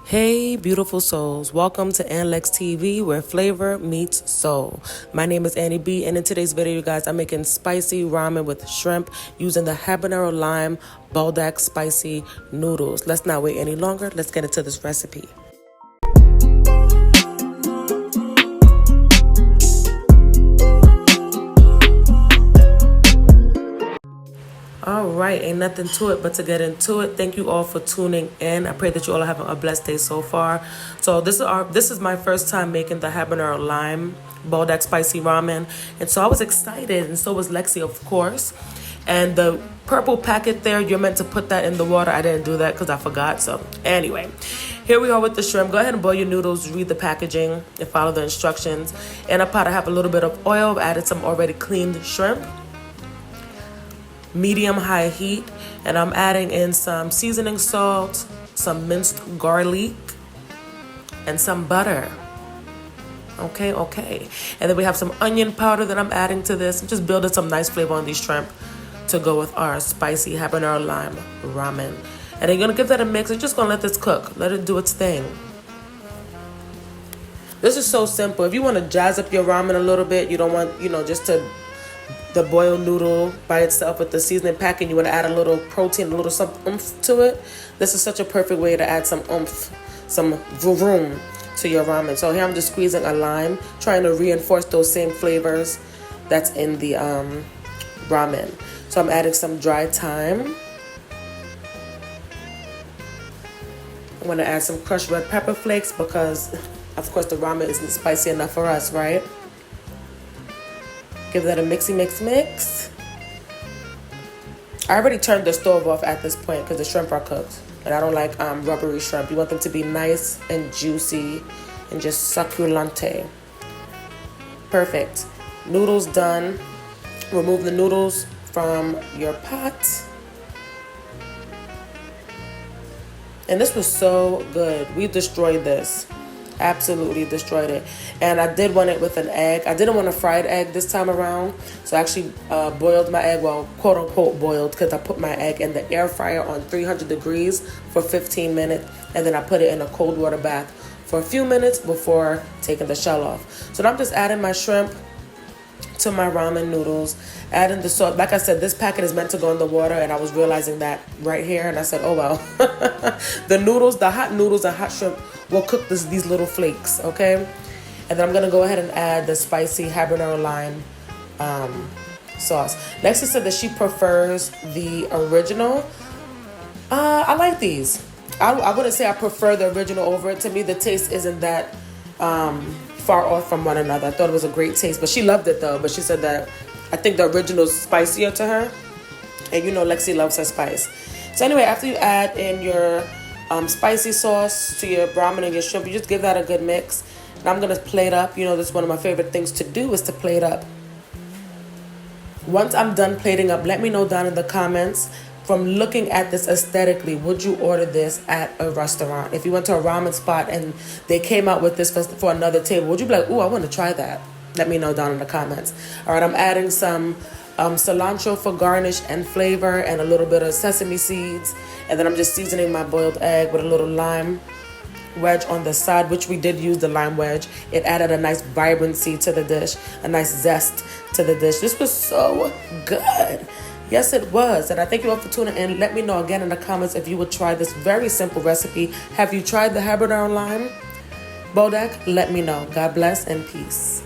Hey, beautiful souls. Welcome to Anlex TV, where flavor meets soul. My name is Annie B, and in today's video, you guys, I'm making spicy ramen with shrimp using the Habanero lime Buldak spicy noodles. Let's not wait any longer. Let's get into this recipe. All right, ain't nothing to it but to get into it. Thank you all for tuning in. I pray that you all are having a blessed day so far. So this is my first time making the habanero lime Buldak spicy ramen, and so I was excited, and so was Lexi, of course. And the purple packet there, you're meant to put that in the water. I didn't do that because I forgot. So anyway, here we are with the shrimp. Go ahead and boil your noodles, read the packaging, and follow the instructions. In a pot, I have a little bit of oil. I've added some already cleaned shrimp. Medium-high heat, and I'm adding in some seasoning salt, some minced garlic, and some butter. Okay. And then we have some onion powder that I'm adding to this. I'm just building some nice flavor on these shrimp to go with our spicy habanero lime ramen. And then you're gonna give that a mix. You're just gonna let this cook. Let it do its thing. This is so simple. If you want to jazz up your ramen a little bit, you don't want, just to the boiled noodle by itself with the seasoning pack, and you want to add a little protein, a little some oomph to it, this is such a perfect way to add some oomph, some vroom to your ramen. So here I'm just squeezing a lime, trying to reinforce those same flavors that's in the ramen. So I'm adding some dry thyme. I'm going to add some crushed red pepper flakes because, of course, the ramen isn't spicy enough for us, right? Give that a mix. I already turned the stove off at this point because the shrimp are cooked. And I don't like rubbery shrimp. You want them to be nice and juicy and just succulente. Perfect. Noodles done. Remove the noodles from your pot. And this was so good. We destroyed this. Absolutely destroyed it. And I did want it with an egg. I didn't want a fried egg this time around, so I actually boiled my egg, well, quote unquote boiled, because I put my egg in the air fryer on 300 degrees for 15 minutes, and then I put it in a cold water bath for a few minutes before taking the shell off. So now I'm just adding my shrimp to my ramen noodles, adding the salt. Like I said, this packet is meant to go in the water, and I was realizing that right here, and I said, oh well. The noodles, the hot noodles and hot shrimp will cook these little flakes, okay? And then I'm gonna go ahead and add the spicy habanero lime sauce. Lexi said that she prefers the original. I like these. I wouldn't say I prefer the original over it. To me, the taste isn't that far off from one another. I thought it was a great taste, but she loved it though. But she said that I think the original is spicier to her, and Lexi loves her spice. So anyway, after you add in your spicy sauce to your ramen and your shrimp, you just give that a good mix. And I'm gonna plate up. This is one of my favorite things to do, is to plate up. Once I'm done plating up, let me know down in the comments, from looking at this aesthetically, would you order this at a restaurant? If you went to a ramen spot and they came out with this for another table, would you be like, ooh, I want to try that? Let me know down in the comments. All right, I'm adding some cilantro for garnish and flavor, and a little bit of sesame seeds. And then I'm just seasoning my boiled egg with a little lime wedge on the side, which we did use the lime wedge. It added a nice vibrancy to the dish, a nice zest to the dish. This was so good. Yes, it was. And I thank you all for tuning in. Let me know again in the comments if you would try this very simple recipe. Have you tried the habanero lime Buldak? Let me know. God bless and peace.